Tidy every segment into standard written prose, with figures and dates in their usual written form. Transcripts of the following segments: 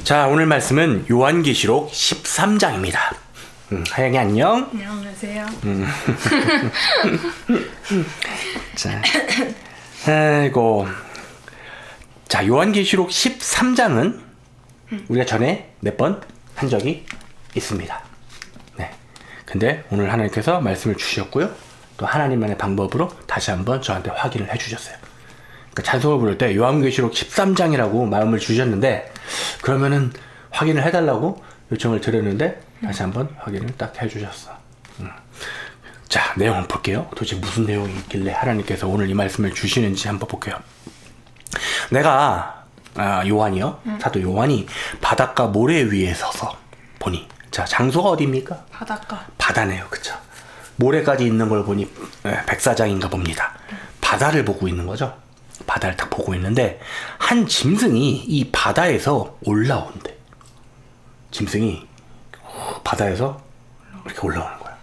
자, 오늘 말씀은 요한계시록 13장입니다. 하영이 안녕. 안녕하세요. 자, 아이고. 자, 요한계시록 13장은 우리가 전에 몇 번 한 적이 있습니다. 네. 근데 오늘 하나님께서 말씀을 주셨고요. 또 하나님만의 방법으로 다시 한번 저한테 확인을 해주셨어요. 그러니까 찬송을 부를 때 요한계시록 13장이라고 마음을 주셨는데, 그러면은 확인을 해달라고 요청을 드렸는데 다시 한번 확인을 딱 해주셨어. 자, 내용을 볼게요. 도대체 무슨 내용이 있길래 하나님께서 오늘 이 말씀을 주시는지 한번 볼게요. 내가 요한이요, 사도 요한이 바닷가 모래 위에 서서 보니, 자, 장소가 어디입니까? 바닷가. 바다네요, 그쵸? 모래까지 있는 걸 보니 백사장인가 봅니다. 바다를 보고 있는 거죠. 바다를 딱 보고 있는데 한 짐승이 이 바다에서 올라온대. 짐승이 바다에서 이렇게 올라오는 거야.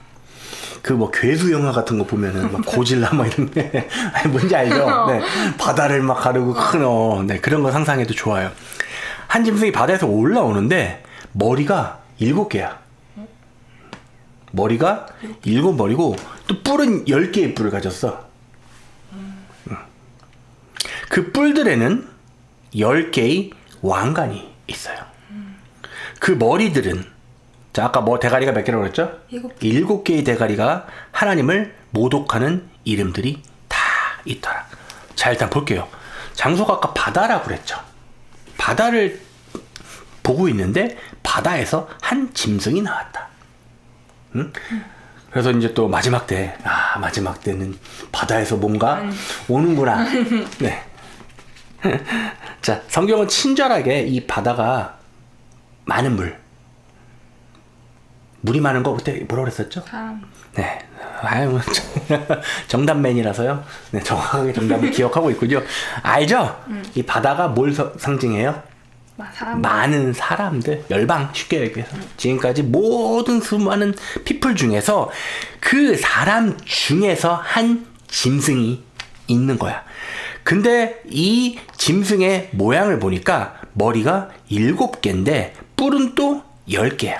그 뭐 괴수 영화 같은 거 보면은 막 고질라 막 이런 게 뭔지 알죠? 네. 바다를 막 가르고 큰 네, 그런 거 상상해도 좋아요. 한 짐승이 바다에서 올라오는데 머리가 7개야. 머리가 7머리고 또 뿔은 10개의 뿔을 가졌어. 그 뿔들에는 10개의 왕관이 있어요. 그 머리들은, 자, 아까 뭐 대가리가 몇 개라고 그랬죠? 7개의 대가리가 하나님을 모독하는 이름들이 다 있더라. 자, 일단 볼게요. 장소가 아까 바다라고 그랬죠. 바다를 보고 있는데 바다에서 한 짐승이 나왔다. 응? 그래서 이제 또 마지막 때는 바다에서 뭔가 오는구나. 네. 자, 성경은 친절하게 이 바다가 많은 물이 많은 거 그때 뭐라고 그랬었죠? 사람. 네. 아유, 정답맨이라서요. 네, 정확하게 정답을 기억하고 있군요. 알죠? 이 바다가 뭘 상징해요? 사람. 많은 사람들, 열방, 쉽게 얘기해서 지금까지 모든 수많은 피플 중에서 그 사람 중에서 한 짐승이 있는 거야. 근데 이 짐승의 모양을 보니까 머리가 7개인데 뿔은 또 10개야.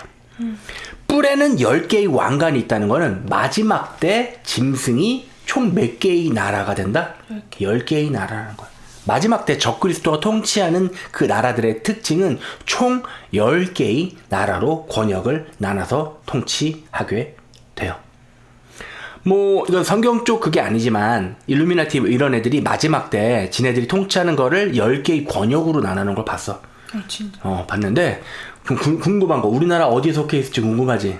뿔에는 10개의 왕관이 있다는 거는 마지막 때 짐승이 총 몇 개의 나라가 된다? 10개의 나라라는 거야. 마지막 때 적그리스도가 통치하는 그 나라들의 특징은 총 10개의 나라로 권역을 나눠서 통치하게 돼요. 뭐 이건 성경 쪽 그게 아니지만 일루미나티 이런 애들이 마지막 때 지네들이 통치하는 거를 10개의 권역으로 나누는 걸 봤어. 진짜. 봤는데 궁금한 거, 우리나라 어디에 속해 있을지 궁금하지?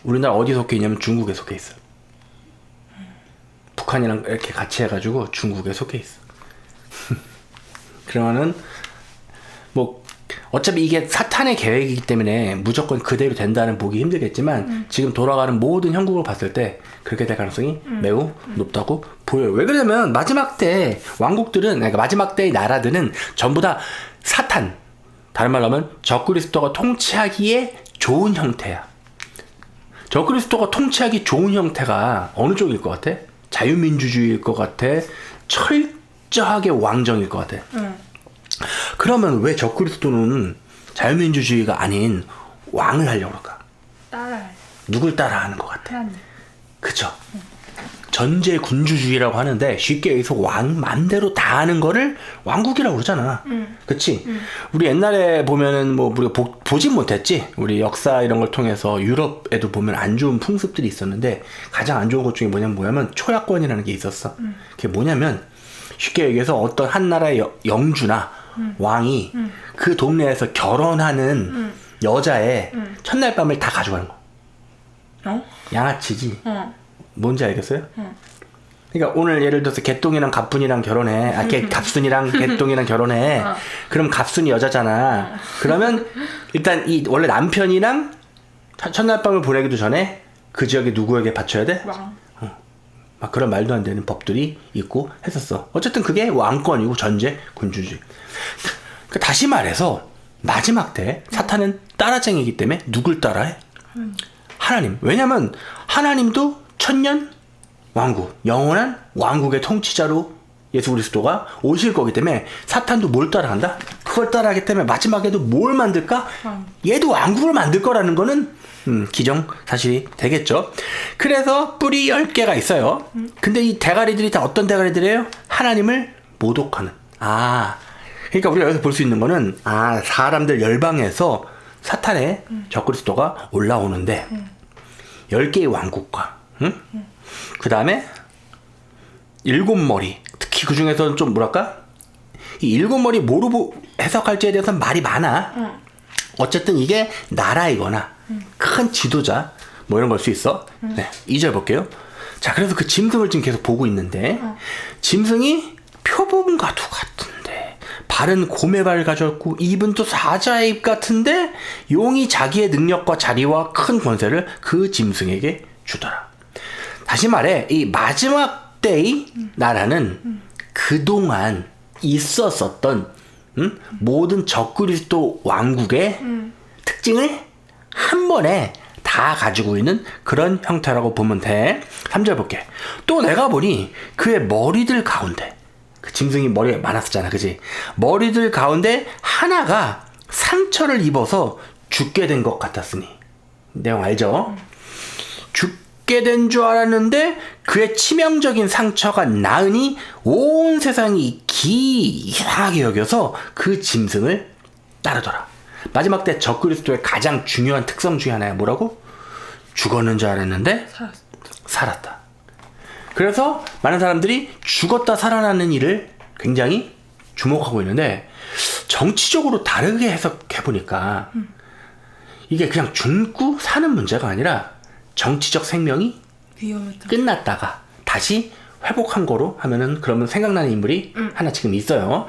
우리나라 어디에 속해 있냐면 중국에 속해 있어. 북한이랑 이렇게 같이 해가지고 중국에 속해 있어. 그러면은 뭐 어차피 이게 사탄의 계획이기 때문에 무조건 그대로 된다는 보기 힘들겠지만 지금 돌아가는 모든 형국을 봤을 때 그렇게 될 가능성이 매우 높다고 보여요. 왜 그러냐면 마지막 때 왕국들은, 그러니까 마지막 때의 나라들은 전부 다 사탄, 다른 말로 하면 적그리스도가 통치하기에 좋은 형태야. 적그리스도가 통치하기 좋은 형태가 어느 쪽일 것 같아? 자유민주주의일 것 같아? 철저하게 왕정일 것 같아? 그러면 왜 적그리스도는 자유민주주의가 아닌 왕을 하려고 그럴까? 따라해. 누굴 따라하는 것 같아? 하나님. 그쵸? 전제군주주의라고 하는데 쉽게 여기서 왕 맘대로 다 하는 거를 왕국이라고 그러잖아. 그치? 우리 옛날에 보면은 뭐 우리가 보진 못했지. 우리 역사 이런 걸 통해서 유럽에도 보면 안 좋은 풍습들이 있었는데 가장 안 좋은 것 중에 뭐냐면 초약권이라는 게 있었어. 그게 뭐냐면 쉽게 얘기해서 어떤 한 나라의 영주나 왕이 그 동네에서 결혼하는 여자의 첫날 밤을 다 가져가는 거. 양아치지. 뭔지 알겠어요? 그러니까 오늘 예를 들어서 개똥이랑 갑순이랑 결혼해. 갑순이랑 개똥이랑 결혼해. 그럼 갑순이 여자잖아. 그러면 일단 이 원래 남편이랑 첫날 밤을 보내기도 전에 그 지역에 누구에게 바쳐야 돼? 왕. 막 그런 말도 안 되는 법들이 있고 했었어. 어쨌든 그게 왕권이고 전제 군주주의. 그러니까 다시 말해서 마지막 때 사탄은 따라쟁이기 때문에 누굴 따라해? 하나님. 왜냐면 하나님도 천년 왕국, 영원한 왕국의 통치자로 예수 그리스도가 오실 거기 때문에 사탄도 뭘 따라간다? 그걸 따라하기 때문에 마지막에도 뭘 만들까? 얘도 왕국을 만들 거라는 거는 기정사실이 되겠죠. 그래서 뿔이 10개가 있어요. 근데 이 대가리들이 다 어떤 대가리들이에요? 하나님을 모독하는. 그러니까 우리가 여기서 볼 수 있는 거는 사람들 열방에서 사탄의 적그리스도가 올라오는데 10개의 왕국과 그 다음에 7머리, 특히 그 중에서는 좀 뭐랄까? 이 7머리 뭐로 해석할지에 대해서는 말이 많아. 어쨌든 이게 나라이거나 큰 지도자 뭐 이런 걸 수 있어. 네, 2절 볼게요. 자, 그래서 그 짐승을 지금 계속 보고 있는데 짐승이 표범 가두 같은데 발은 곰의 발을 가졌고 입은 또 사자의 입 같은데 용이 자기의 능력과 자리와 큰 권세를 그 짐승에게 주더라. 다시 말해 이 마지막 때의 나라는 그동안 있었었던 모든 적그리스도 왕국의 특징을 한 번에 다 가지고 있는 그런 형태라고 보면 돼. 3절 볼게. 또 내가 보니 그의 머리들 가운데, 그 짐승이 머리가 많았었잖아, 그지? 머리들 가운데 하나가 상처를 입어서 죽게 된 것 같았으니. 내용 알죠? 죽게 된 줄 알았는데 그의 치명적인 상처가 나으니 온 세상이 이상하게 여겨서 그 짐승을 따르더라. 마지막 때 적그리스도의 가장 중요한 특성 중에 하나야. 뭐라고? 죽었는 줄 알았는데 살았다. 그래서 많은 사람들이 죽었다 살아나는 일을 굉장히 주목하고 있는데 정치적으로 다르게 해석해보니까 이게 그냥 죽고 사는 문제가 아니라 정치적 생명이 위험했다. 끝났다가 다시 회복한 거로 하면은 그러면 생각나는 인물이 하나 지금 있어요.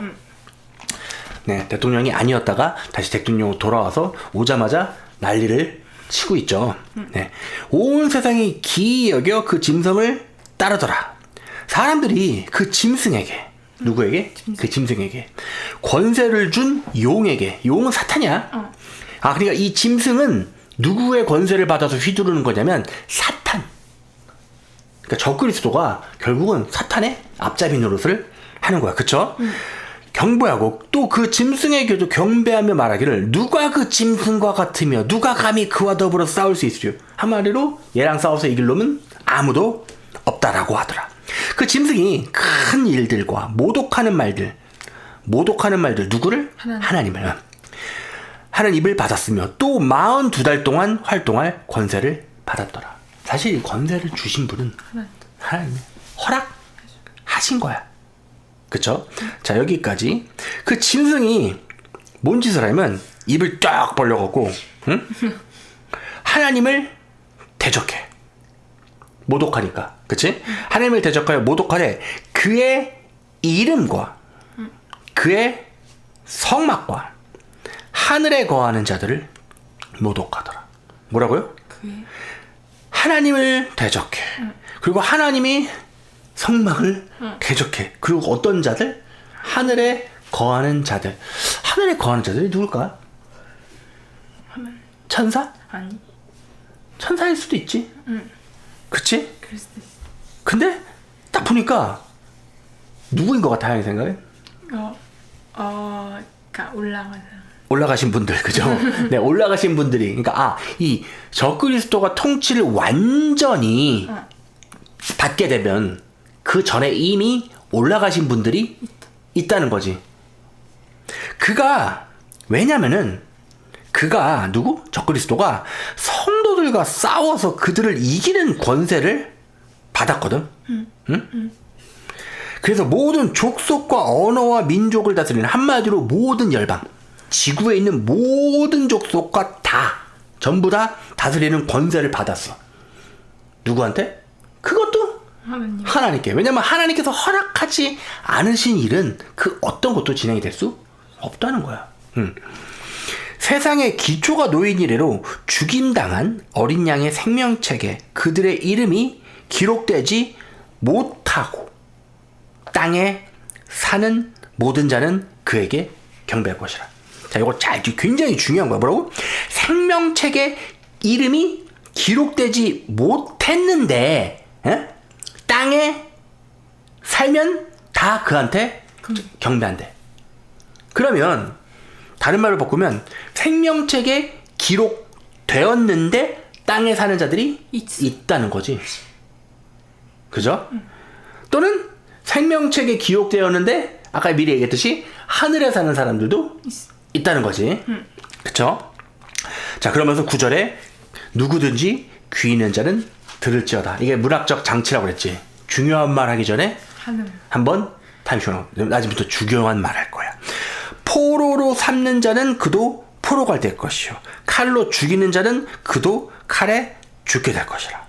네, 대통령이 아니었다가 다시 대통령으로 돌아와서 오자마자 난리를 치고 있죠. 네, 온 세상이 기이 여겨 그 짐승을 따르더라. 사람들이 그 짐승에게 누구에게? 그 짐승에게 권세를 준 용에게. 용은 사탄이야. 그러니까 이 짐승은 누구의 권세를 받아서 휘두르는 거냐면 사탄. 그러니까 적그리스도가 결국은 사탄의 앞잡이 노릇을 하는 거야. 그쵸? 경배하고 또 그 짐승에게도 경배하며 말하기를 누가 그 짐승과 같으며 누가 감히 그와 더불어 싸울 수 있으려. 한마디로 얘랑 싸워서 이길 놈은 아무도 없다라고 하더라. 그 짐승이 큰 일들과 모독하는 말들 누구를? 하나님을. 하는 입을 받았으며 또 42달 동안 활동할 권세를 받았더라. 사실 이 권세를 주신 분은 하나님이 허락하신 거야. 그쵸? 자, 여기까지. 그 짐승이 뭔 짓을 하면 입을 쫙 벌려갖고 하나님을 대적해. 모독하니까. 그치? 하나님을 대적하여 모독하되 그의 이름과 그의 성막과 하늘에 거하는 자들을 모독하더라. 뭐라고요? 하나님을 대적해. 그리고 하나님이 성막을 대적해. 그리고 어떤 자들? 하늘에 거하는 자들. 하늘에 거하는 자들이 누굴까? 천사? 아니. 천사일 수도 있지. 그치? 그럴 수도 있어. 근데 딱 보니까 누구인 것 같아, 하는 생각에? 그러니까 올라가신 분들, 그죠? 네, 올라가신 분들이. 그러니까, 이 적그리스도가 통치를 완전히 받게 되면 그 전에 이미 올라가신 분들이 있다는 거지. 왜냐면은, 누구? 적그리스도가 성도들과 싸워서 그들을 이기는 권세를 받았거든? 응? 그래서 모든 족속과 언어와 민족을 다스리는, 한마디로 모든 열방, 지구에 있는 모든 족속과 전부 다 다스리는 권세를 받았어. 누구한테? 그것도 하나님께. 왜냐면 하나님께서 허락하지 않으신 일은 그 어떤 것도 진행이 될 수 없다는 거야. 세상의 기초가 놓인 이래로 죽임당한 어린 양의 생명책에 그들의 이름이 기록되지 못하고 땅에 사는 모든 자는 그에게 경배할 것이라. 자, 이거 굉장히 중요한 거야. 뭐라고? 생명책에 이름이 기록되지 못했는데 땅에 살면 다 다 그한테 경배한대. 그러면 다른 말로 바꾸면 생명책에 기록되었는데 땅에 사는 자들이 있다는 거지. 그죠? 또는 생명책에 기록되었는데 아까 미리 얘기했듯이 하늘에 사는 사람들도 있다는 거지. 그쵸? 자, 그러면서 9절에 누구든지 귀 있는 자는 들을지어다. 이게 문학적 장치라고 그랬지. 중요한 말 하기 전에 한번 타임쇼 나중부터 중요한 말 할 거야. 포로로 삼는 자는 그도 포로가 될 것이요. 칼로 죽이는 자는 그도 칼에 죽게 될 것이라.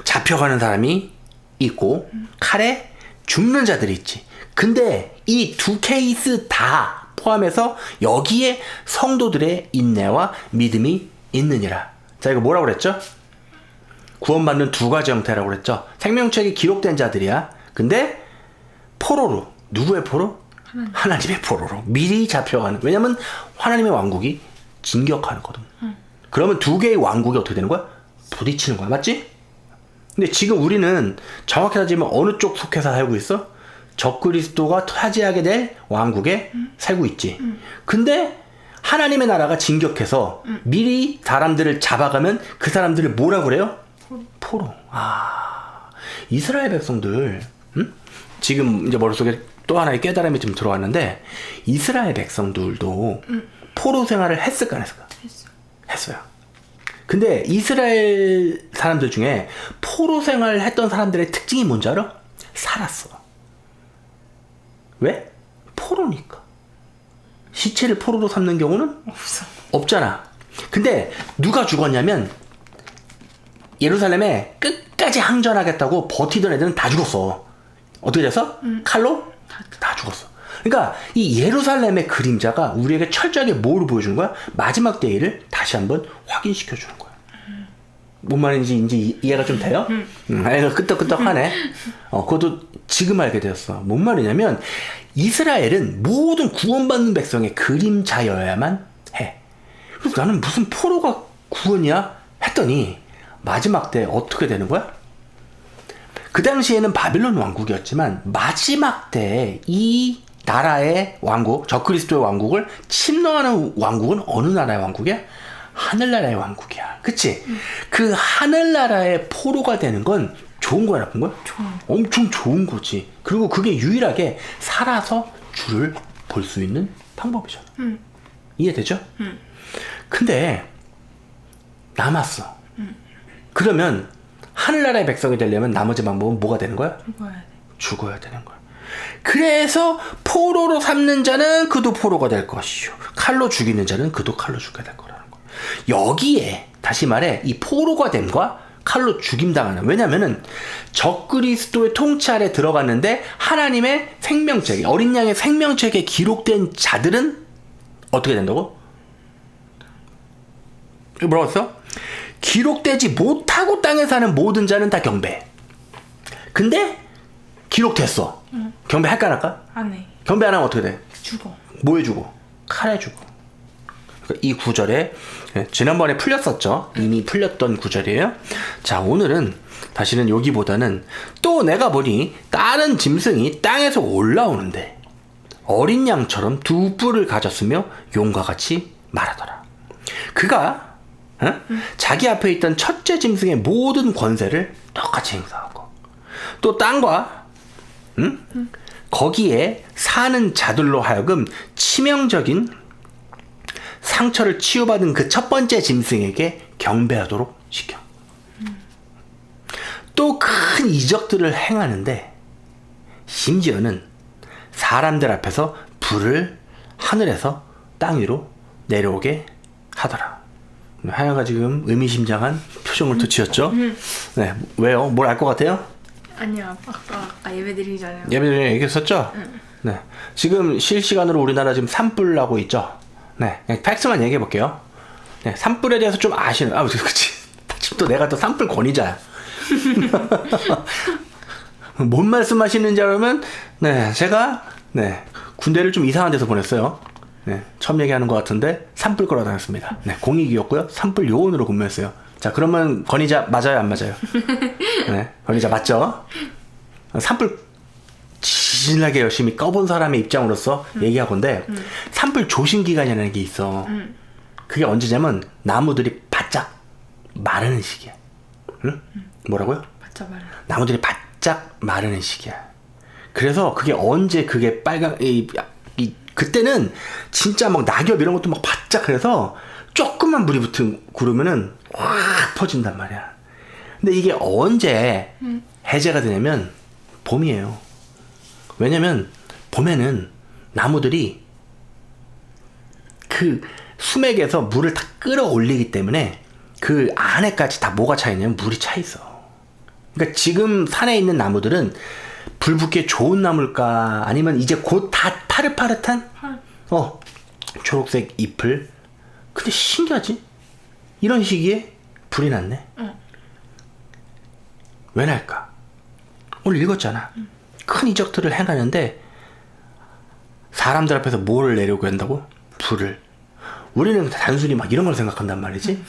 잡혀가는 사람이 있고 칼에 죽는 자들이 있지. 근데 이 두 케이스 다 포함해서 여기에 성도들의 인내와 믿음이 있느니라. 자, 이거 뭐라고 그랬죠? 구원받는 두 가지 형태라고 그랬죠. 생명책에 기록된 자들이야. 근데 포로로. 누구의 포로? 하나님의 포로로 미리 잡혀가는. 왜냐면 하나님의 왕국이 진격하는 거든. 그러면 두 개의 왕국이 어떻게 되는 거야? 부딪히는 거야. 맞지? 근데 지금 우리는 정확히 따지면 어느 쪽 속해서 살고 있어? 적그리스도가 차지하게 될 왕국에 살고 있지. 근데 하나님의 나라가 진격해서 미리 사람들을 잡아가면 그 사람들을 뭐라고 그래요? 포로. 아, 이스라엘 백성들, 지금 이제 머릿속에 또 하나의 깨달음이 좀 들어왔는데, 이스라엘 백성들도 포로 생활을 했을까 안 했을까? 했어요. 근데 이스라엘 사람들 중에 포로 생활을 했던 사람들의 특징이 뭔지 알아? 살았어. 왜? 포로니까. 시체를 포로로 삼는 경우는 없잖아. 근데 누가 죽었냐면 예루살렘에 끝까지 항전하겠다고 버티던 애들은 다 죽었어. 어떻게 돼서? 칼로? 다 죽었어. 그러니까 이 예루살렘의 그림자가 우리에게 철저하게 뭐를 보여주는 거야? 마지막 때일을 다시 한번 확인시켜 주는 거야. 뭔 말인지 이제 이해가 좀 돼요? 이거 끄떡끄떡하네. 그것도 지금 알게 되었어. 뭔 말이냐면 이스라엘은 모든 구원받는 백성의 그림자여야만 해. 그래서 나는 무슨 포로가 구원이야? 했더니 마지막 때 어떻게 되는 거야? 그 당시에는 바빌론 왕국이었지만 마지막 때 이 나라의 왕국, 적그리스도의 왕국을 침노하는 왕국은 어느 나라의 왕국이야? 하늘나라의 왕국이야. 그치? 그 하늘나라의 포로가 되는 건 좋은 거야, 나쁜 거야? 엄청 좋은 거지. 그리고 그게 유일하게 살아서 주를 볼 수 있는 방법이잖아. 이해되죠? 근데 남았어. 그러면 하늘나라의 백성이 되려면 나머지 방법은 뭐가 되는 거야? 죽어야 되는 거야. 그래서 포로로 삼는 자는 그도 포로가 될 것이요. 칼로 죽이는 자는 그도 칼로 죽게 될 거라는 거야. 여기에 다시 말해 이 포로가 됨과 칼로 죽임당하는. 왜냐면은 적그리스도의 통치 아래 들어갔는데 하나님의 생명책에, 어린 양의 생명책에 기록된 자들은 어떻게 된다고? 뭐라고 했어? 기록되지 못하고 땅에 사는 모든 자는 다 경배. 근데 기록됐어. 경배할까 안 할까? 안 해. 경배 안 하면 어떻게 돼? 죽어. 뭐에 죽어? 칼에 죽어. 이 구절에 지난번에 풀렸었죠. 이미 풀렸던 구절이에요. 자, 오늘은 다시는 여기보다는 또 내가 보니 다른 짐승이 땅에서 올라오는데 어린 양처럼 두 뿔을 가졌으며 용과 같이 말하더라. 그가 자기 앞에 있던 첫째 짐승의 모든 권세를 똑같이 행사하고 또 땅과 거기에 사는 자들로 하여금 치명적인 상처를 치유받은 그 첫 번째 짐승에게 경배하도록 시켜. 또 큰 이적들을 행하는데 심지어는 사람들 앞에서 불을 하늘에서 땅 위로 내려오게 하더라. 하여가 지금 의미심장한 표정을 또 지었죠. 네, 왜요? 뭘 알 것 같아요? 아니요. 아까 예배드리잖아요. 예배드리는 얘기했었죠? 네. 지금 실시간으로 우리나라 지금 산불 나고 있죠? 네. 그냥 팩트만 얘기해 볼게요. 네. 산불에 대해서 좀 아시는, 그치. 지금 또 내가 또 산불 권위자야. 뭔 말씀하시는지 알면, 네. 제가, 네. 군대를 좀 이상한 데서 보냈어요. 네. 처음 얘기하는 것 같은데, 산불 끌어 다녔습니다. 네. 공익이었고요. 산불 요원으로 근무했어요. 자, 그러면 권위자 맞아요, 안 맞아요? 네. 권위자 맞죠? 산불 지진하게 열심히 꺼본 사람의 입장으로서 얘기하건데 산불 조심 기간이라는 게 있어. 그게 언제냐면 나무들이 바짝 마르는 시기야. 응? 뭐라고요? 바짝 말해. 나무들이 바짝 마르는 시기야. 그래서 그게 언제 그게 빨간 그때는 진짜 막 낙엽 이런 것도 막 바짝 그래서 조금만 물이 붙은 구르면은 확 퍼진단 말이야. 근데 이게 언제 해제가 되냐면 봄이에요. 왜냐면 봄에는 나무들이 그 수맥에서 물을 다 끌어올리기 때문에 그 안에까지 다 뭐가 차 있냐면 물이 차 있어. 그러니까 지금 산에 있는 나무들은 불 붙기에 좋은 나무일까 아니면 이제 곧 다 파릇파릇한 초록색 잎을. 근데 신기하지? 이런 시기에 불이 났네. 왜 날까? 오늘 읽었잖아. 큰 이적들을 행하는데 사람들 앞에서 뭐를 내려고 한다고? 불을. 우리는 단순히 막 이런 걸 생각한단 말이지.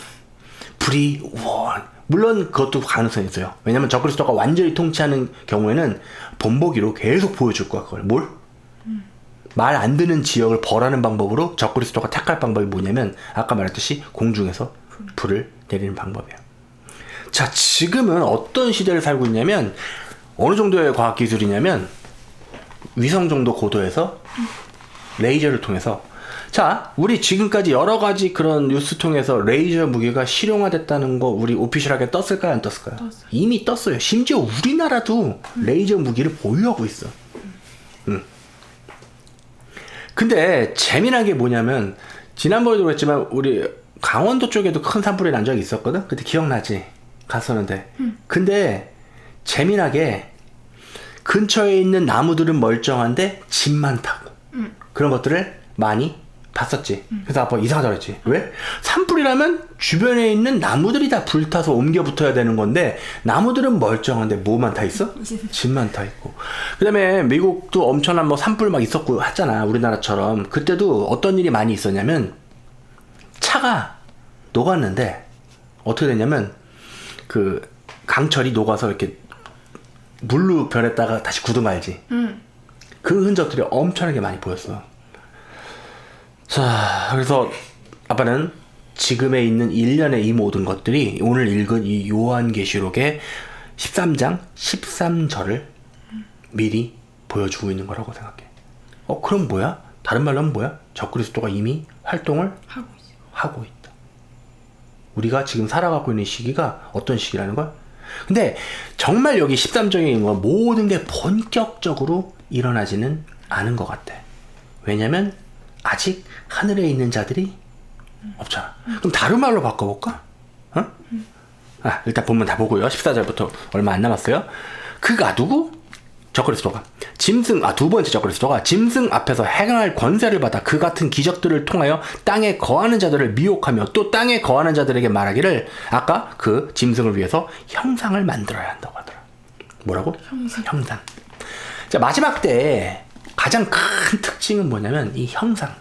불이 물론 그것도 가능성이 있어요. 왜냐면 적그리스도가 완전히 통치하는 경우에는 본보기로 계속 보여줄 거야. 그걸 뭘? 말 안 듣는 지역을 벌하는 방법으로 적그리스도가 택할 방법이 뭐냐면 아까 말했듯이 공중에서 불을 내리는 방법이에요. 자, 지금은 어떤 시대를 살고 있냐면 어느 정도의 과학기술이냐면 위성 정도 고도에서 레이저를 통해서 자, 우리 지금까지 여러 가지 그런 뉴스 통해서 레이저 무기가 실용화됐다는 거 우리 오피셜하게 떴을까요? 안 떴을까요? 떴어요. 이미 떴어요. 심지어 우리나라도 레이저 무기를 보유하고 있어. 근데 재미난 게 뭐냐면 지난번에도 그랬지만 우리 강원도 쪽에도 큰 산불이 난 적이 있었거든? 그때 기억나지? 갔었는데. 근데 재미나게 근처에 있는 나무들은 멀쩡한데 집만 타고 그런 것들을 많이 봤었지. 그래서 아빠 이상하다 그랬지. 왜? 산불이라면 주변에 있는 나무들이 다 불타서 옮겨 붙어야 되는 건데 나무들은 멀쩡한데 뭐만 타 있어? 집만 타 있고. 그 다음에 미국도 엄청난 뭐 산불 막 있었고 했잖아. 우리나라처럼. 그때도 어떤 일이 많이 있었냐면 차가 녹았는데 어떻게 됐냐면 그 강철이 녹아서 이렇게 물로 변했다가 다시 굳은 거 알지? 그 흔적들이 엄청나게 많이 보였어. 자, 그래서 아빠는 지금에 있는 일련의 이 모든 것들이 오늘 읽은 이 요한계시록의 13장 13절을 미리 보여주고 있는 거라고 생각해. 그럼 뭐야? 다른 말로 하면 뭐야? 적그리스도가 이미 활동을 하고 있다. 우리가 지금 살아가고 있는 시기가 어떤 시기라는 걸? 근데 정말 여기 13장에 있는 건 모든 게 본격적으로 일어나지는 않은 것 같아. 왜냐면 아직 하늘에 있는 자들이 없잖아. 그럼 다른 말로 바꿔볼까? 일단 본문 다 보고요. 14절부터 얼마 안 남았어요. 그가 누구? 적그리스도가 두 번째 적그리스도가 짐승 앞에서 행할 권세를 받아 그 같은 기적들을 통하여 땅에 거하는 자들을 미혹하며 또 땅에 거하는 자들에게 말하기를 아까 그 짐승을 위해서 형상을 만들어야 한다고 하더라. 뭐라고? 형상. 자, 마지막 때 가장 큰 특징은 뭐냐면 이 형상을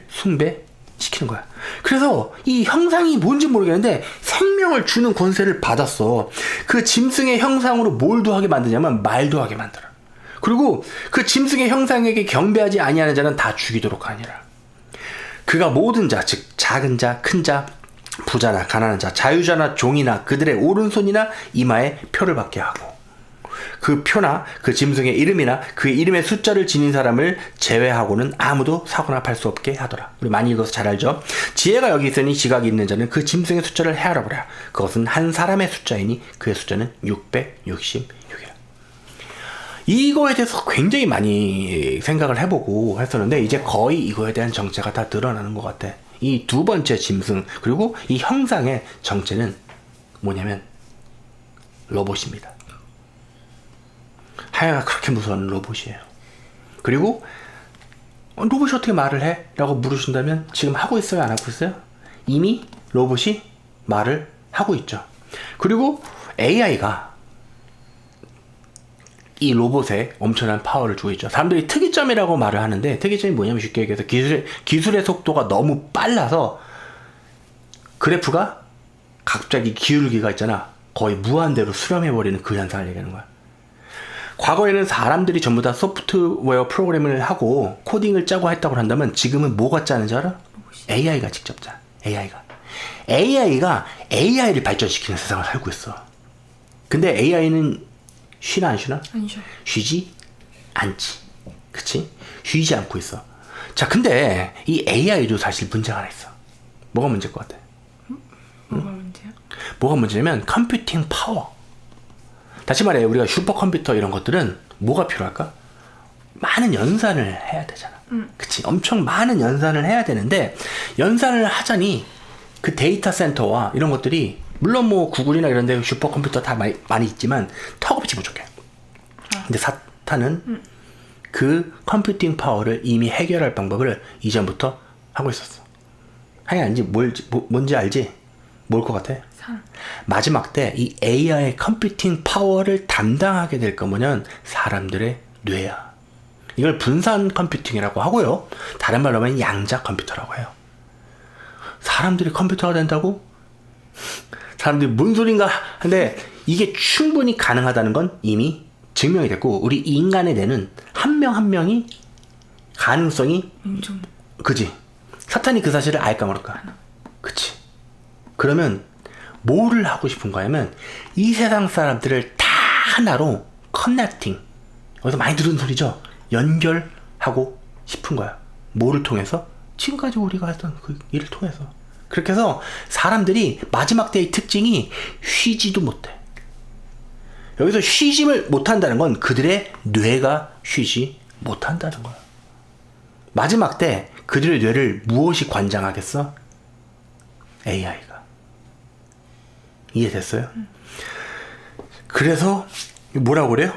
숭배시키는 거야. 그래서 이 형상이 뭔지 모르겠는데 생명을 주는 권세를 받았어. 그 짐승의 형상으로 뭘도 하게 만드냐면 말도 하게 만들어. 그리고 그 짐승의 형상에게 경배하지 아니하는 자는 다 죽이도록 하니라. 그가 모든 자, 즉 작은 자, 큰 자, 부자나 가난한 자, 자유자나 종이나 그들의 오른손이나 이마에 표를 받게 하고 그 표나 그 짐승의 이름이나 그의 이름의 숫자를 지닌 사람을 제외하고는 아무도 사거나 팔 수 없게 하더라. 우리 많이 읽어서 잘 알죠? 지혜가 여기 있으니 지각이 있는 자는 그 짐승의 숫자를 헤아려 보라. 그것은 한 사람의 숫자이니 그의 숫자는 666이라. 이거에 대해서 굉장히 많이 생각을 해보고 했었는데 이제 거의 이거에 대한 정체가 다 드러나는 것 같아. 이 두 번째 짐승 그리고 이 형상의 정체는 뭐냐면 로봇입니다. 하야가 그렇게 무서운 로봇이에요. 그리고 로봇이 어떻게 말을 해? 라고 물으신다면 지금 하고 있어요? 안 하고 있어요? 이미 로봇이 말을 하고 있죠. 그리고 AI가 이 로봇에 엄청난 파워를 주고 있죠. 사람들이 특이점이라고 말을 하는데 특이점이 뭐냐면 쉽게 얘기해서 기술의 속도가 너무 빨라서 그래프가 갑자기 기울기가 있잖아. 거의 무한대로 수렴해버리는 그 현상을 얘기하는 거야. 과거에는 사람들이 전부 다 소프트웨어 프로그램을 하고 코딩을 짜고 했다고 한다면 지금은 뭐가 짜는지 알아? AI가 직접 짜. AI가 AI를 발전시키는 세상을 살고 있어. 근데 AI는 쉬나 안 쉬나? 안 쉬어. 쉬지 않지. 그치? 쉬지 않고 있어. 자, 근데 이 AI도 사실 문제가 하나 있어. 뭐가 문제일 것 같아? 뭐가 문제야? 뭐가 문제냐면 컴퓨팅 파워. 다시 말해 우리가 슈퍼컴퓨터 이런 것들은 뭐가 필요할까? 많은 연산을 해야 되잖아. 그치? 엄청 많은 연산을 해야 되는데 연산을 하자니 그 데이터 센터와 이런 것들이 물론 뭐 구글이나 이런 데 슈퍼컴퓨터 다 많이 있지만 턱없이 부족해. 근데 사탄은 그 컴퓨팅 파워를 이미 해결할 방법을 이전부터 하고 있었어. 하긴 알지? 뭔지 알지? 뭘 것 같아? 마지막 때 이 AI의 컴퓨팅 파워를 담당하게 될 거면 사람들의 뇌야. 이걸 분산 컴퓨팅이라고 하고요. 다른 말로 하면 양자 컴퓨터라고 해요. 사람들이 컴퓨터가 된다고? 사람들이 뭔 소린가? 근데 이게 충분히 가능하다는 건 이미 증명이 됐고 우리 인간의 뇌는 한 명 한 명이 가능성이 엄청. 그지? 사탄이 그 사실을 알까 모를까? 그치? 그러면 뭐를 하고 싶은 거냐면 이 세상 사람들을 다 하나로 커넥팅, 여기서 많이 들은 소리죠? 연결하고 싶은 거야. 뭐를 통해서? 지금까지 우리가 했던 그 일을 통해서. 그렇게 해서 사람들이 마지막 때의 특징이 쉬지도 못해. 여기서 쉬지를 못한다는 건 그들의 뇌가 쉬지 못한다는 거야. 마지막 때 그들의 뇌를 무엇이 관장하겠어? AI가. 이해됐어요? 그래서 뭐라고 그래요?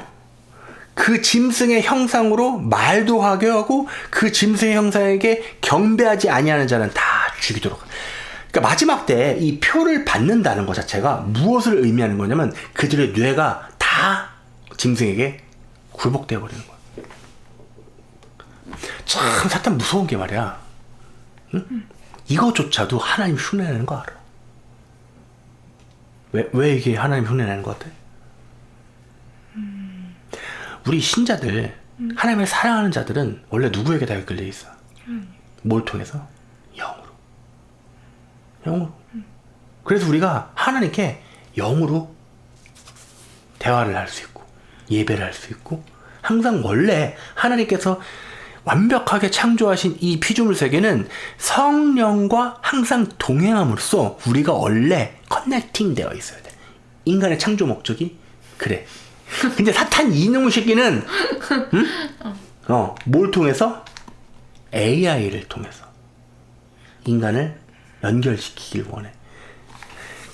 그 짐승의 형상으로 말도 하게 하고 그 짐승의 형상에게 경배하지 아니하는 자는 다 죽이도록. 그러니까 마지막 때 이 표를 받는다는 것 자체가 무엇을 의미하는 거냐면 그들의 뇌가 다 짐승에게 굴복되어 버리는 거야. 참 사탄 무서운 게 말이야. 응? 이거조차도 하나님 흉내내는 거 알아. 왜 이게 하나님 흉내내는 것 같아? 우리 신자들, 하나님을 사랑하는 자들은 원래 누구에게 다 끌려 있어? 뭘 통해서? 영으로. 그래서 우리가 하나님께 영으로 대화를 할 수 있고 예배를 할 수 있고 항상 원래 하나님께서 완벽하게 창조하신 이 피조물 세계는 성령과 항상 동행함으로써 우리가 원래 커넥팅 되어 있어야 돼. 인간의 창조 목적이 그래. 근데 사탄 이놈의 새끼는 뭘 통해서? AI를 통해서 인간을 연결시키길 원해.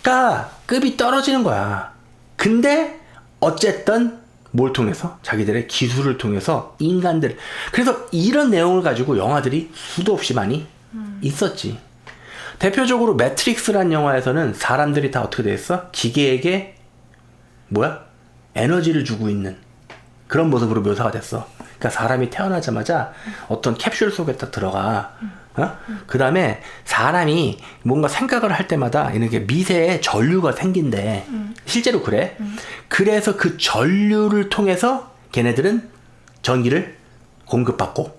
그러니까 급이 떨어지는 거야. 근데 어쨌든 뭘 통해서? 자기들의 기술을 통해서 인간들. 그래서 이런 내용을 가지고 영화들이 수도 없이 많이 있었지. 대표적으로 매트릭스란 영화에서는 사람들이 다 어떻게 돼 있어? 기계에게 에너지를 주고 있는 그런 모습으로 묘사가 됐어. 그러니까 사람이 태어나자마자 어떤 캡슐 속에 딱 들어가. 그 다음에 사람이 뭔가 생각을 할 때마다 이렇게 미세의 전류가 생긴대. 실제로 그래. 그래서 그 전류를 통해서 걔네들은 전기를 공급받고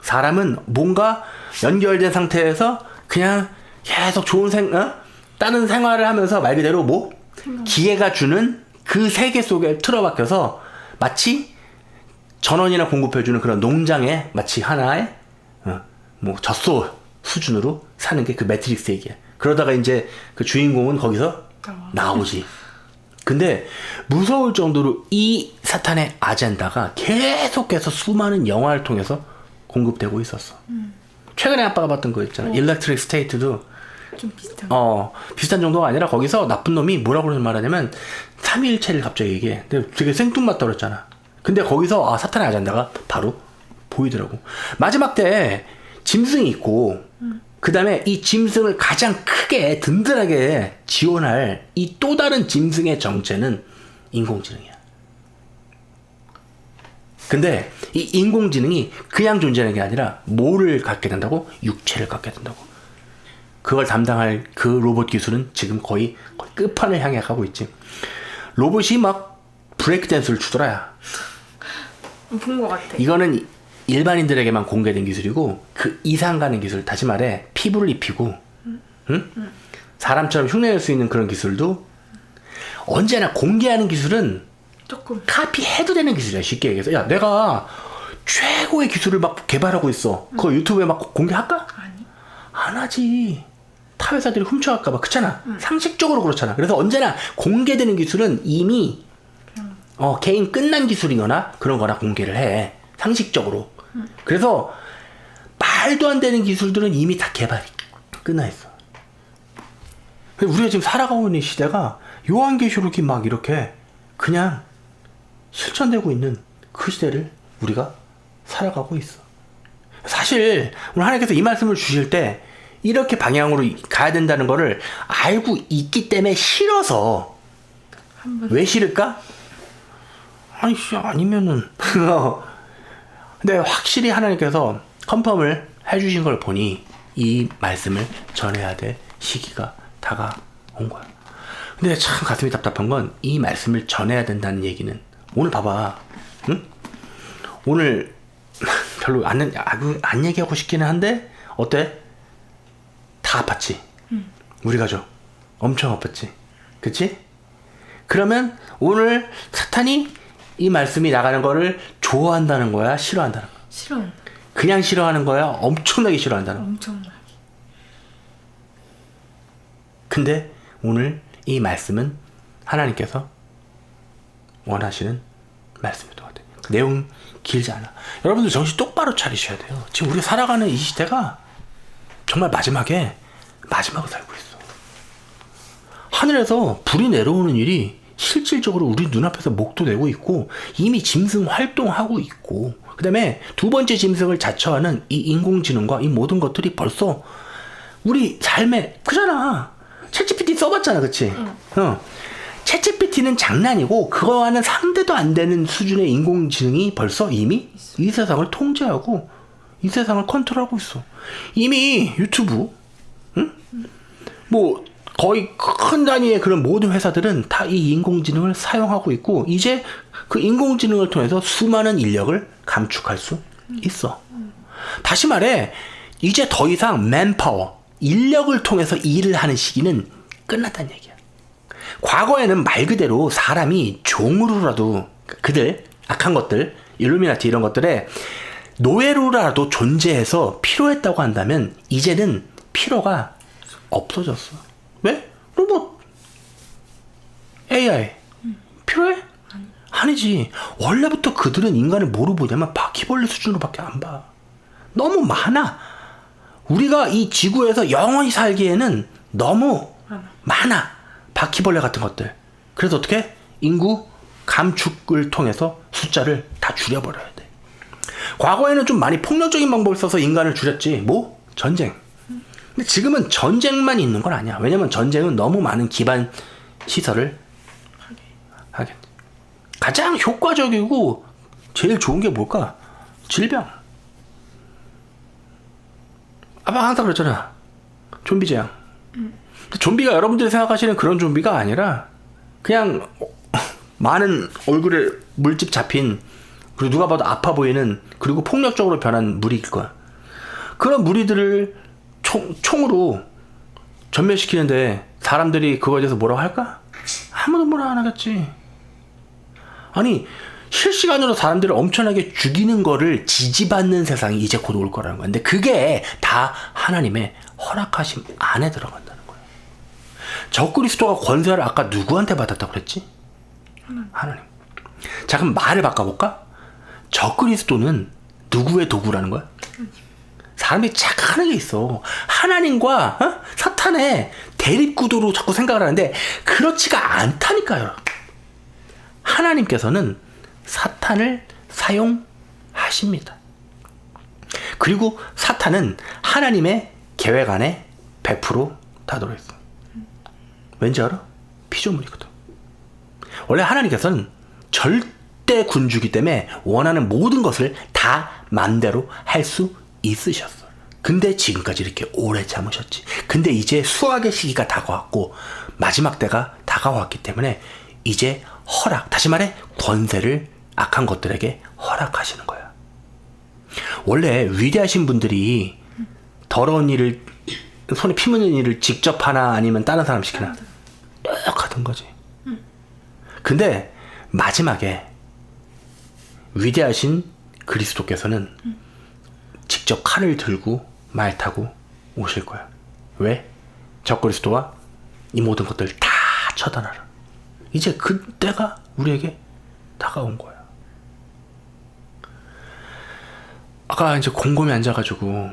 사람은 뭔가 연결된 상태에서 그냥 계속 좋은 다른 생활을 하면서 말 그대로 기계가 주는 그 세계 속에 틀어박혀서 마치 전원이나 공급해주는 그런 농장에 마치 하나의 젖소 수준으로 사는 게 그 매트릭스 얘기야. 그러다가 이제 그 주인공은 거기서 나오지. 근데 무서울 정도로 이 사탄의 아젠다가 계속해서 수많은 영화를 통해서 공급되고 있었어. 최근에 아빠가 봤던 거 있잖아. 일렉트릭 스테이트도 좀 비슷한. 비슷한 정도가 아니라 거기서 나쁜 놈이 뭐라고 말하냐면 삼위일체를 갑자기 얘기해. 근데 되게 생뚱맞다 그랬잖아. 근데 거기서 사탄의 아젠다가 바로 보이더라고. 마지막 때 짐승이 있고 그 다음에 이 짐승을 가장 크게 든든하게 지원할 이 또 다른 짐승의 정체는 인공지능이야. 근데 이 인공지능이 그냥 존재하는 게 아니라 뭐를 갖게 된다고? 육체를 갖게 된다고. 그걸 담당할 그 로봇 기술은 지금 거의 끝판을 향해 가고 있지. 로봇이 막 브레이크 댄스를 추더라야. 본 것 같아. 이거는 일반인들에게만 공개된 기술이고 그 이상 가는 기술, 다시 말해 피부를 입히고 응? 사람처럼 흉내낼 수 있는 그런 기술도 언제나 공개하는 기술은 조금. 카피해도 되는 기술이야. 쉽게 얘기해서 야 내가 최고의 기술을 막 개발하고 있어. 그거 유튜브에 막 공개할까? 아니. 안 하지. 타 회사들이 훔쳐갈까봐. 그렇잖아. 상식적으로 그렇잖아. 그래서 언제나 공개되는 기술은 이미 게임 끝난 기술이거나 그런 거나 공개를 해. 상식적으로. 그래서 말도 안 되는 기술들은 이미 다 개발이 끝나 있어. 우리가 지금 살아가고 있는 시대가 요한계시록이 막 이렇게 그냥 실천되고 있는 그 시대를 우리가 살아가고 있어. 사실 오늘 하나님께서 이 말씀을 주실 때 이렇게 방향으로 가야 된다는 거를 알고 있기 때문에 싫어서. 왜 싫을까? 아니 아니면은 근데 확실히 하나님께서 컨펌을 해주신 걸 보니 이 말씀을 전해야 될 시기가 다가온 거야. 근데 참 가슴이 답답한 건 이 말씀을 전해야 된다는 얘기는 오늘 봐봐. 응? 오늘 별로 안 얘기하고 싶기는 한데 어때? 다 아팠지? 우리 가족 엄청 아팠지? 그치? 그러면 오늘 사탄이 이 말씀이 나가는 거를 좋아한다는 거야? 싫어한다는 거야? 싫어. 그냥 싫어하는 거야? 엄청나게 싫어한다는 거야? 엄청나게. 근데 오늘 이 말씀은 하나님께서 원하시는 말씀일 것 같아요. 내용 길지 않아. 여러분들 정신 똑바로 차리셔야 돼요. 지금 우리가 살아가는 이 시대가 정말 마지막을 살고 있어. 하늘에서 불이 내려오는 일이 실질적으로 우리 눈앞에서 목도되고 있고 이미 짐승 활동하고 있고, 그 다음에 두 번째 짐승을 자처하는 이 인공지능과 이 모든 것들이 벌써 우리 삶에 그잖아. 챗GPT 써봤잖아, 그치? 챗GPT는 장난이고 그거와는 상대도 안 되는 수준의 인공지능이 벌써 이미 이 세상을 통제하고 이 세상을 컨트롤하고 있어. 이미 유튜브, 응? 뭐 거의 큰 단위의 그런 모든 회사들은 다 이 인공지능을 사용하고 있고 이제 그 인공지능을 통해서 수많은 인력을 감축할 수 있어. 다시 말해 이제 더 이상 맨파워, 인력을 통해서 일을 하는 시기는 끝났다는 얘기야. 과거에는 말 그대로 사람이 종으로라도 그들 악한 것들, 일루미나티 이런 것들에 노예로라도 존재해서 필요했다고 한다면 이제는 필요가 없어졌어. 왜? 로봇, AI 필요해? 아니지. 원래부터 그들은 인간을 뭐로 보냐면 바퀴벌레 수준으로밖에 안 봐. 너무 많아. 우리가 이 지구에서 영원히 살기에는 너무 많아. 바퀴벌레 같은 것들. 그래서 어떻게? 인구 감축을 통해서 숫자를 다 줄여버려야 돼. 과거에는 좀 많이 폭력적인 방법을 써서 인간을 줄였지. 뭐? 전쟁. 근데 지금은 전쟁만 있는 건 아니야. 왜냐면 전쟁은 너무 많은 기반 시설을 하게. 가장 효과적이고 제일 좋은 게 뭘까? 질병. 아빠 항상 그랬잖아. 좀비 재앙. 좀비가 여러분들이 생각하시는 그런 좀비가 아니라 그냥 많은 얼굴에 물집 잡힌, 그리고 누가 봐도 아파 보이는, 그리고 폭력적으로 변한 무리일 거야. 그런 무리들을 총으로 전멸시키는데 사람들이 그거에 대해서 뭐라고 할까? 아무도 뭐라 안 하겠지. 아니 실시간으로 사람들을 엄청나게 죽이는 거를 지지받는 세상이 이제 곧 올 거라는 거야. 근데 그게 다 하나님의 허락하심 안에 들어간다는 거야. 적그리스도가 권세를 아까 누구한테 받았다고 그랬지? 하나님. 자, 그럼 말을 바꿔볼까? 적그리스도는 누구의 도구라는 거야? 사람이 착각하는 게 있어. 하나님과 사탄의 대립구도로 자꾸 생각을 하는데 그렇지가 않다니까요. 하나님께서는 사탄을 사용하십니다. 그리고 사탄은 하나님의 계획 안에 100% 다 들어있어. 왠지 알아? 피조물이거든. 원래 하나님께서는 절대 군주기 때문에 원하는 모든 것을 다 맘대로 할 수 있으셨어. 근데 지금까지 이렇게 오래 참으셨지. 근데 이제 수학의 시기가 다가왔고 마지막 때가 다가왔기 때문에 이제 허락, 다시 말해 권세를 악한 것들에게 허락하시는 거야. 원래 위대하신 분들이 더러운 일을, 손에 피 묻는 일을 직접 하나 아니면 다른 사람 시키나 똑같은 거지. 근데 마지막에 위대하신 그리스도께서는 직접 칼을 들고 말 타고 오실 거야. 왜? 적그리스도와 이 모든 것들을 다 처단하라. 이제 그때가 우리에게 다가온 거야. 아까 이제 곰곰이 앉아가지고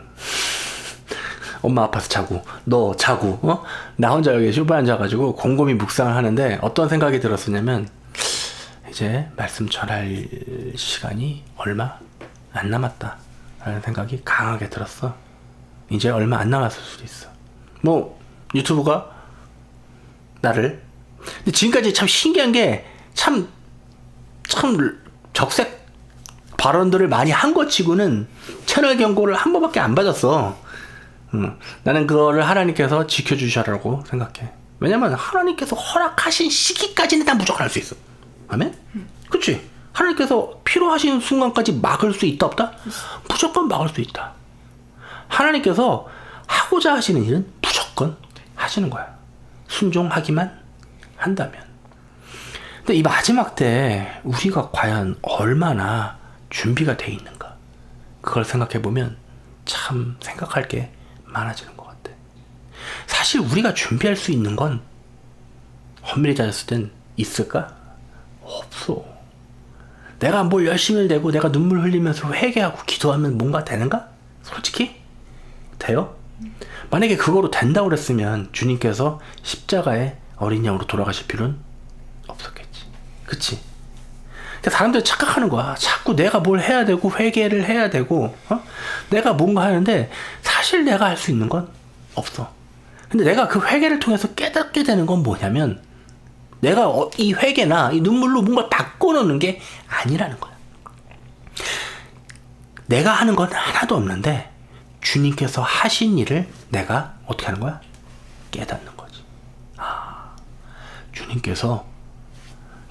엄마 아파서 자고 너 자고 나 혼자 여기 소파에 앉아가지고 곰곰이 묵상을 하는데 어떤 생각이 들었었냐면 이제 말씀 전할 시간이 얼마 안 남았다 라는 생각이 강하게 들었어. 이제 얼마 안 남았을 수도 있어. 뭐 유튜브가 나를, 근데 지금까지 참 신기한 게 참 적색 발언들을 많이 한 것 치고는 채널 경고를 한 번밖에 안 받았어. 나는 그거를 하나님께서 지켜주셔라고 생각해. 왜냐면 하나님께서 허락하신 시기까지는 다 무조건 할 수 있어. 아멘? 그치? 하나님께서 필요하신 순간까지 막을 수 있다 없다? 무조건 막을 수 있다. 하나님께서 하고자 하시는 일은 무조건 하시는 거야. 순종하기만 한다면. 근데 이 마지막 때 우리가 과연 얼마나 준비가 돼 있는가? 그걸 생각해 보면 참 생각할 게 많아지는 것 같아. 사실 우리가 준비할 수 있는 건 엄밀히 따졌을 땐 있을까? 없어. 내가 뭘 열심히 내고 내가 눈물 흘리면서 회개하고 기도하면 뭔가 되는가? 솔직히 돼요? 만약에 그거로 된다고 그랬으면 주님께서 십자가에 어린 양으로 돌아가실 필요는 없었겠지. 그치? 그러니까 사람들이 착각하는 거야. 자꾸 내가 뭘 해야 되고 회개를 해야 되고 내가 뭔가 하는데 사실 내가 할 수 있는 건 없어. 근데 내가 그 회개를 통해서 깨닫게 되는 건 뭐냐면 내가 이 회개나 이 눈물로 뭔가 바꿔놓는 게 아니라는 거야. 내가 하는 건 하나도 없는데 주님께서 하신 일을 내가 어떻게 하는 거야? 깨닫는 거지. 주님께서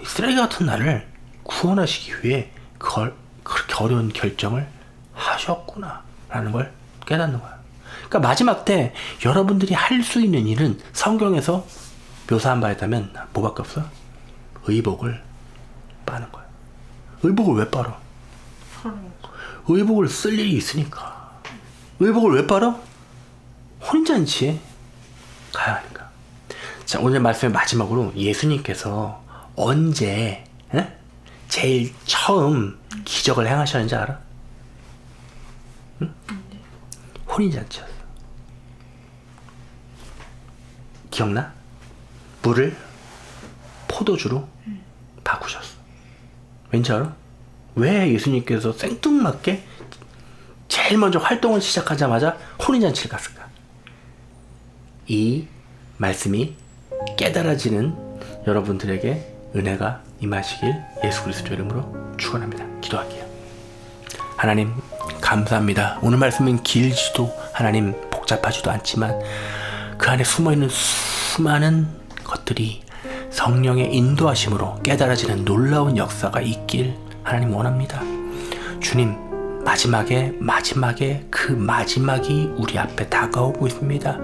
이 쓰레기 같은 나를 구원하시기 위해 그걸 그렇게 어려운 결정을 하셨구나 라는 걸 깨닫는 거야. 그러니까 마지막 때 여러분들이 할 수 있는 일은 성경에서 묘사한 바에 따르면 뭐밖에 없어? 의복을 빠는 거야. 의복을 왜 빨아? 의복을 쓸 일이 있으니까. 의복을 왜 빨아? 혼인잔치에 가야 하니까. 자, 오늘 말씀의 마지막으로 예수님께서 언제 제일 처음 기적을 행하셨는지 알아? 응? 혼인잔치였어. 기억나? 물을 포도주로 바꾸셨어. 왠지 알아? 왜 예수님께서 생뚱맞게 제일 먼저 활동을 시작하자마자 혼인잔치를 갔을까? 이 말씀이 깨달아지는 여러분들에게 은혜가 임하시길 예수 그리스도 이름으로 축원합니다. 기도할게요. 하나님 감사합니다. 오늘 말씀은 길지도 하나님 복잡하지도 않지만 그 안에 숨어있는 수많은 것들이 성령의 인도하심으로 깨달아지는 놀라운 역사가 있길 하나님 원합니다. 주님, 마지막에 그 마지막이 우리 앞에 다가오고 있습니다.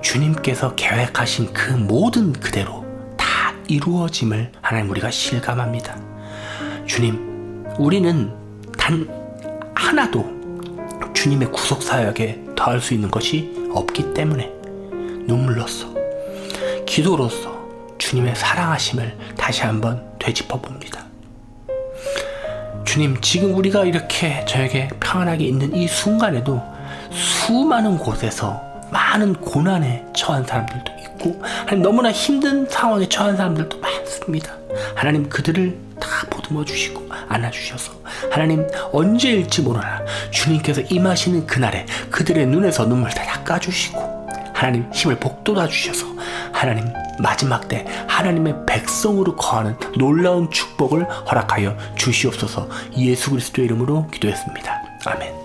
주님께서 계획하신 그 모든 그대로 다 이루어짐을 하나님 우리가 실감합니다. 주님, 우리는 단 하나도 주님의 구속사역에 더할 수 있는 것이 없기 때문에 눈물로써 기도로써 주님의 사랑하심을 다시 한번 되짚어 봅니다. 주님, 지금 우리가 이렇게 저에게 평안하게 있는 이 순간에도 수많은 곳에서 많은 고난에 처한 사람들도 있고 하나님 너무나 힘든 상황에 처한 사람들도 많습니다. 하나님 그들을 다 보듬어 주시고 안아주셔서 하나님 언제일지 모르나 주님께서 임하시는 그날에 그들의 눈에서 눈물 다 닦아주시고 하나님 힘을 복돋아 주셔서 하나님 마지막 때 하나님의 백성으로 거하는 놀라운 축복을 허락하여 주시옵소서. 예수 그리스도의 이름으로 기도했습니다. 아멘.